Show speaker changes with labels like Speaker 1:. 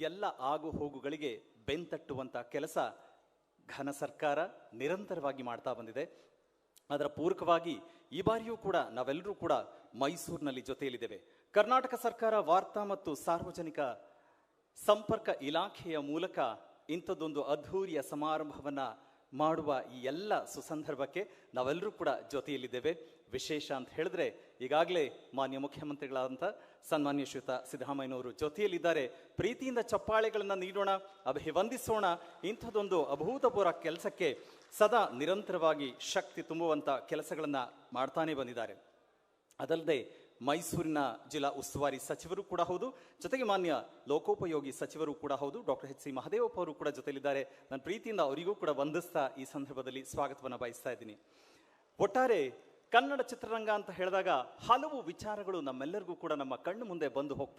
Speaker 1: ಎಲ್ಲ ಆಗು ಹೋಗುಗಳಿಗೆ ಬೆಂತಟ್ಟುವಂಥ ಕೆಲಸ ಘನ ಸರ್ಕಾರ ನಿರಂತರವಾಗಿ ಮಾಡ್ತಾ ಬಂದಿದೆ. ಅದರ ಪೂರಕವಾಗಿ ಈ ಬಾರಿಯೂ ಕೂಡ ನಾವೆಲ್ಲರೂ ಕೂಡ ಮೈಸೂರಿನಲ್ಲಿ ಜೊತೆಯಲ್ಲಿದ್ದೇವೆ. ಕರ್ನಾಟಕ ಸರ್ಕಾರ ವಾರ್ತಾ ಮತ್ತು ಸಾರ್ವಜನಿಕ ಸಂಪರ್ಕ ಇಲಾಖೆಯ ಮೂಲಕ ಇಂಥದ್ದೊಂದು ಅದ್ಧೂರಿಯ ಸಮಾರಂಭವನ್ನ ಮಾಡುವ ಈ ಎಲ್ಲ ಸುಸಂದರ್ಭಕ್ಕೆ ನಾವೆಲ್ಲರೂ ಕೂಡ ಜೊತೆಯಲ್ಲಿದ್ದೇವೆ. ವಿಶೇಷ ಅಂತ ಹೇಳಿದ್ರೆ ಈಗಾಗಲೇ ಮಾನ್ಯ ಮುಖ್ಯಮಂತ್ರಿಗಳಾದಂಥ ಸನ್ಮಾನ್ಯ ಶ್ರೀಯುತ ಸಿದ್ದರಾಮಯ್ಯನವರು ಜೊತೆಯಲ್ಲಿದ್ದಾರೆ. ಪ್ರೀತಿಯಿಂದ ಚಪ್ಪಾಳೆಗಳನ್ನು ನೀಡೋಣ, ಅಭಿವಂದಿಸೋಣ. ಇಂಥದ್ದೊಂದು ಅಭೂತಪೂರ್ವ ಕೆಲಸಕ್ಕೆ ಸದಾ ನಿರಂತರವಾಗಿ ಶಕ್ತಿ ತುಂಬುವಂಥ ಕೆಲಸಗಳನ್ನು ಮಾಡ್ತಾನೆ ಬಂದಿದ್ದಾರೆ. ಅದಲ್ಲದೆ ಮೈಸೂರಿನ ಜಿಲ್ಲಾ ಉಸ್ತುವಾರಿ ಸಚಿವರು ಕೂಡ ಹೌದು, ಜೊತೆಗೆ ಮಾನ್ಯ ಲೋಕೋಪಯೋಗಿ ಸಚಿವರು ಕೂಡ ಹೌದು, ಡಾಕ್ಟರ್ ಎಚ್ ಸಿ ಮಹದೇವಪ್ಪ ಅವರು ಕೂಡ ಜೊತೆಯಲ್ಲಿದ್ದಾರೆ. ನಾನು ಪ್ರೀತಿಯಿಂದ ಅವರಿಗೂ ಕೂಡ ವಂದಿಸ್ತಾ ಈ ಸಂದರ್ಭದಲ್ಲಿ ಸ್ವಾಗತವನ್ನು ಬಯಸ್ತಾ ಇದ್ದೀನಿ. ಒಟ್ಟಾರೆ ಕನ್ನಡ ಚಿತ್ರರಂಗ ಅಂತ ಹೇಳಿದಾಗ ಹಲವು ವಿಚಾರಗಳು ನಮ್ಮೆಲ್ಲರಿಗೂ ಕೂಡ ನಮ್ಮ ಕಣ್ಣು ಮುಂದೆ ಬಂದು ಹೋಗ್ತವೆ.